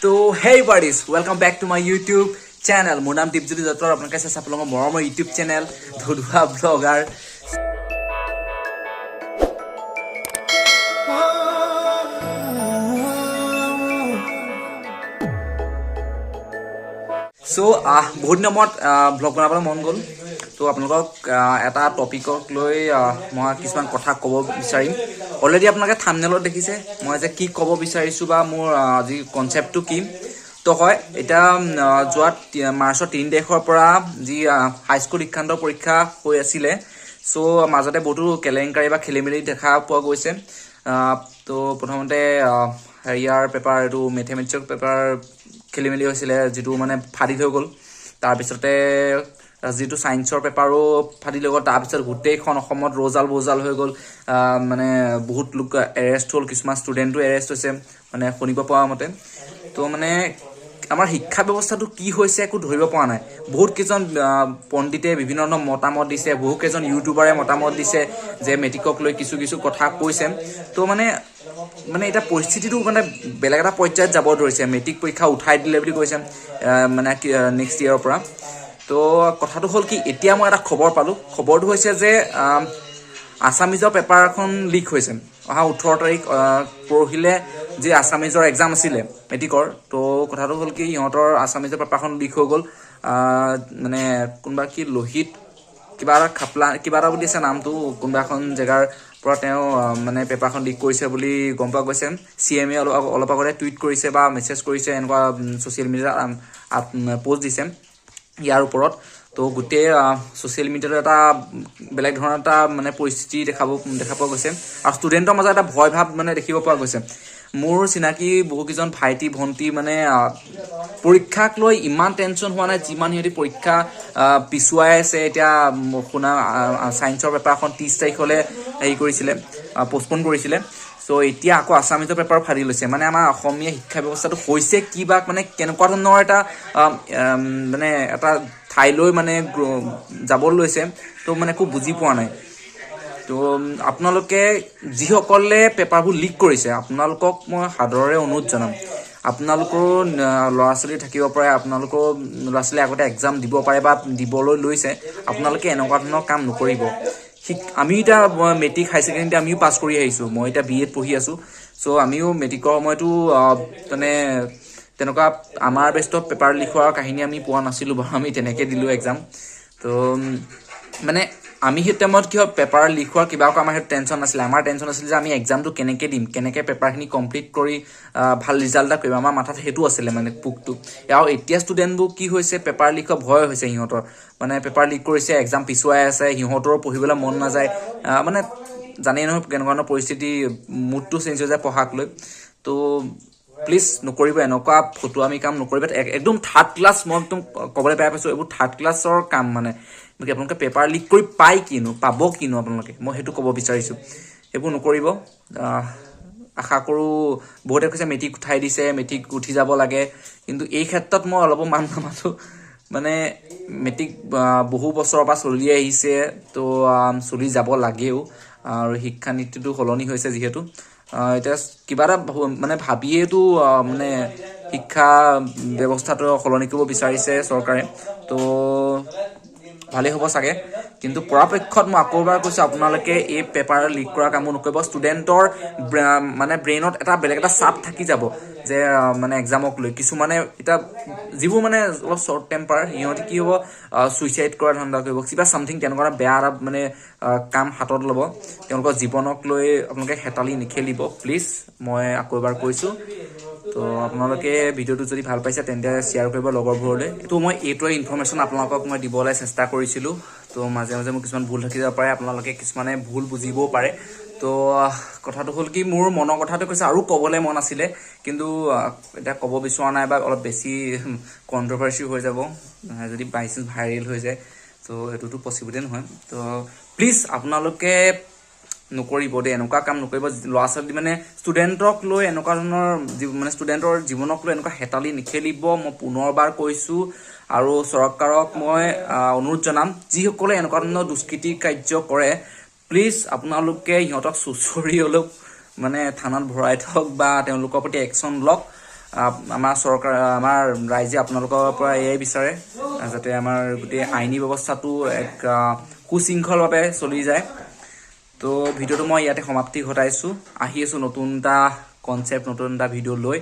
तो hey buddies, welcome back to my YouTube channel. মোৰ নাম দীপজ্যোতি দত্ত আৰু আপোনালোকে চাই আপোনালোকৰ মৰমৰ YouTube channel ধুধুৱা ব্লগাৰ। সো বহুত দিনত ব্লগ বনাবলৈ মন গ'ল। তো আপোনালোকক এটা টপিকক লৈ মই কিছুমান কথা ক'ব বিচাৰিম। অলৰেডি আপোনালোকে থাম্বনেলত দেখিছে মই যে কি ক'ব বিচাৰিছোঁ বা মোৰ আজি কনচেপ্টটো কি। তো হয়, এতিয়া যোৱা মাৰ্চৰ 3 তাৰিখৰ পৰা যি হাইস্কুল শিক্ষান্ত পৰীক্ষা হৈ আছিলে, চ' মাজতে বহুতো কেলেংকাৰী বা খেলি মেলি দেখা পোৱা গৈছে। তো প্ৰথমতে হেৰিয়াৰ পেপাৰ, এইটো মেথমেটিক্সৰ পেপাৰ খেলি মেলি হৈছিলে, যিটো মানে ফাদিল হৈ গ'ল। তাৰপিছতে যিটো ছায়েন্সৰ পেপাৰো ফাদিল হৈ গ'ল। তাৰপিছত গোটেইখন অসমত ৰজাল বজাল হৈ গ'ল। মানে বহুত লোক এৰেষ্ট হ'ল, কিছুমান ষ্টুডেণ্টো এৰেষ্ট হৈছে মানে শুনিব পোৱা মতে। তো মানে আমাৰ শিক্ষা ব্যৱস্থাটো কি হৈছে একো ধৰিব পৰা নাই। বহুত কেইজন পণ্ডিতে বিভিন্ন ধৰণৰ মতামত দিছে, বহু কেইজন ইউটিউবাৰে মতামত দিছে যে মেট্ৰিকক লৈ কিছু কিছু কথা কৈছে। তো মানে এতিয়া পৰিস্থিতিটো মানে বেলেগ এটা পৰ্যায়ত যাব ধৰিছে। মেট্ৰিক পৰীক্ষা উঠাই দিলে বুলি কৈছে মানে নেক্সট ইয়েৰৰ পৰা। তো কথাটো হ'ল কি, এতিয়া মই এটা খবৰ পালোঁ। খবৰটো হৈছে যে আছামিজৰ পেপাৰ এখন লিক হৈছে। অহা 18 তাৰিখ পৰহিলে যি আছামিজৰ এক্সাম আছিলে মেট্ৰিকৰ, তো কথাটো হ'ল কি সিহঁতৰ আছামিজৰ পেপাৰখন লিক হৈ গ'ল। মানে কোনোবা কি লোহিত কিবা এটা খাপলা কিবা এটা বুলি আছে নামটো, কোনোবা এখন জেগাৰ পৰা তেওঁ মানে পেপাৰখন লিক কৰিছে বুলি গম পোৱা গৈছে। CMA অলপ আগতে টুইট কৰিছে বা মেছেজ কৰিছে, এনেকুৱা ছ'চিয়েল মিডিয়াত পষ্ট দিছে ইয়াৰ ওপৰত। তো গোটেই ছ'চিয়েল মিডিয়াটো এটা বেলেগ ধৰণৰ এটা মানে পৰিস্থিতি দেখা পোৱা গৈছে। আৰু ষ্টুডেণ্টৰ মাজত এটা ভয় ভাৱ মানে দেখিব পোৱা গৈছে। মোৰ চিনাকি বহুকেইজন ভাইটি ভণ্টি মানে পৰীক্ষাক লৈ ইমান টেনশ্যন হোৱা নাই, যিমান সিহঁতি পৰীক্ষা পিছুৱাই আছে। এতিয়া শুনা ছায়েন্সৰ পেপাৰখন 30 তাৰিখলৈ হেৰি কৰিছিলে, পষ্টপন কৰিছিলে। চ' এতিয়া আকৌ আছামিজৰ পেপাৰ ফাদিল লৈছে। মানে আমাৰ অসমীয়া শিক্ষা ব্যৱস্থাটো হৈছে কি বা মানে কেনেকুৱা ধৰণৰ এটা মানে এটা ঠাইলৈ মানে যাব লৈছে। তো মানে একো বুজি পোৱা নাই। তো আপোনালোকে যিসকলে পেপাৰবোৰ লিক কৰিছে, আপোনালোকক মই সাদৰেৰে অনুৰোধ জনাম, আপোনালোকৰো ল'ৰা ছোৱালী থাকিব পাৰে, আপোনালোকৰ ল'ৰা ছোৱালীয়ে আগতে এক্সাম দিব পাৰে বা দিবলৈ লৈছে। আপোনালোকে এনেকুৱা ধৰণৰ কাম নকৰিব। আমি এতিয়া মেট্ৰিক হাই ছেকেণ্ডেৰী আমিও পাছ কৰি আহিছোঁ। মই এতিয়া BA পঢ়ি আছোঁ। চ' আমিও মেট্ৰিকৰ সময়তো মানে তেনেকুৱা আমাৰ বেষ্টত পেপাৰ লিক হোৱাৰ কাহিনী আমি পোৱা নাছিলোঁ বাৰু। আমি তেনেকৈ দিলোঁ এক্সাম। তো মানে আমি সেই টাইমত কি হয়, পেপাৰ লিক হোৱাৰ কিবা আমাৰ সেইটো টেনশ্যন নাছিলে। আমাৰ টেনশ্যন আছিলে যে আমি এক্সামটো কেনেকৈ দিম, কেনেকৈ পেপাৰখিনি কমপ্লিট কৰি ভাল ৰিজাল্ট এটা কৰিম। আমাৰ মাথাত সেইটো আছিলে মানে পোকটো। আৰু এতিয়া ষ্টুডেণ্টবোৰ কি হৈছে, পেপাৰ লিক হোৱা ভয় হৈছে সিহঁতৰ। মানে পেপাৰ লিক কৰিছে, এক্সাম পিছুৱাই আছে, সিহঁতৰো পঢ়িবলৈ মন নাযায়। মানে জানেই নহয় কেনেকুৱা ধৰণৰ পৰিস্থিতি, মুডটো চেঞ্জ হৈ যায় পঢ়াক লৈ। তো প্লিজ নকৰিব, এনেকুৱা ফটুৱামি কাম নকৰিব। একদম থাৰ্ড ক্লাছ, মই একদম ক'বলৈ বেয়া পাইছোঁ, এইবোৰ থাৰ্ড ক্লাছৰ কাম। মানে আপোনালোকে পেপাৰ লিক কৰি পাব কিনো আপোনালোকে, মই সেইটো ক'ব বিচাৰিছোঁ। সেইবোৰ নকৰিব। আশা কৰোঁ বহুতে কৈছে মেট্ৰিক উঠাই দিছে, মেট্ৰিক উঠি যাব লাগে, কিন্তু এই ক্ষেত্ৰত মই অলপো মান নামানো। মানে মেট্ৰিক বহু বছৰৰ পৰা চলি আহিছে, তো চলি যাব লাগেও। আৰু শিক্ষানীতিটো সলনি হৈছে যিহেতু, এতিয়া কিবা এটা মানে ভাবিয়েইতো মানে শিক্ষা ব্যৱস্থাটো সলনি কৰিব বিচাৰিছে চৰকাৰে। তো ভালেই হ'ব চাগে, কিন্তু পৰাপক্ষত মই আকৌ এবাৰ কৈছোঁ, আপোনালোকে এই পেপাৰ লিক কৰা কামো নকৰিব। ষ্টুডেণ্টৰ মানে ব্ৰেইনত এটা বেলেগ এটা চাপ থাকি যাব যে মানে এক্সামক লৈ। কিছুমানে এতিয়া যিবোৰ মানে অলপ শ্বৰ্ট টেম্পাৰ, সিহঁতে কি হ'ব, ছুইচাইড কৰাৰ ধান্দা কৰিব, কিবা ছামথিং তেনেকুৱা বেয়া এটা মানে কাম হাতত ল'ব। তেওঁলোকৰ জীৱনক লৈ আপোনালোকে হেতালি নেখেলিব প্লিজ, মই আকৌ এবাৰ কৈছোঁ। তো আপোনালোকে ভিডিঅ'টো যদি ভাল পাইছে তেন্তে শ্বেয়াৰ কৰিব লগৰবোৰলৈ। তো মই এইটোৱে ইনফৰ্মেশ্যন আপোনালোকক মই দিবলৈ চেষ্টা কৰিছিলোঁ। তো মাজে মাজে মোৰ কিছুমান ভুল থাকি যাব পাৰে, আপোনালোকে কিছুমানে ভুল বুজিবও পাৰে। তো কথাটো হ'ল কি, মোৰ মনৰ কথাটো কৈছে, আৰু ক'বলৈ মন আছিলে, কিন্তু এতিয়া ক'ব বিচৰা নাই বা অলপ বেছি কণ্ট্ৰভাৰ্চি হৈ যাব যদি বাই চান্স ভাইৰেল হৈ যায়। তো এইটোতো পচিবলে নহয়। তো প্লিজ আপোনালোকে নকৰিব দেই, এনেকুৱা কাম নকৰিব। ল'ৰা ছোৱালী মানে ষ্টুডেণ্টক লৈ এনেকুৱা ধৰণৰ মানে ষ্টুডেণ্টৰ জীৱনক লৈ এনেকুৱা হেতালি নেখেলিব, মই পুনৰবাৰ কৈছোঁ। আৰু চৰকাৰক মই অনুৰোধ জনাম, যিসকলে এনেকুৱা ধৰণৰ দুষ্কৃতি কাৰ্য কৰে, প্লিজ আপোনালোকে সিহঁতক চুচৰি হ'লেও মানে থানাত ভৰাই থওক বা তেওঁলোকৰ প্ৰতি একশ্যন লওক। আমাৰ চৰকাৰ আমাৰ ৰাইজে আপোনালোকৰ পৰা এয়াই বিচাৰে যাতে আমাৰ গোটেই আইনী ব্যৱস্থাটো এক সুশৃংখলভাৱে চলি যায়। তো ভিডিঅ'টো মই ইয়াতে সমাপ্তি ঘটাইছোঁ। আহি আছোঁ নতুন এটা কনচেপ্ট, নতুন এটা ভিডিঅ' লৈ।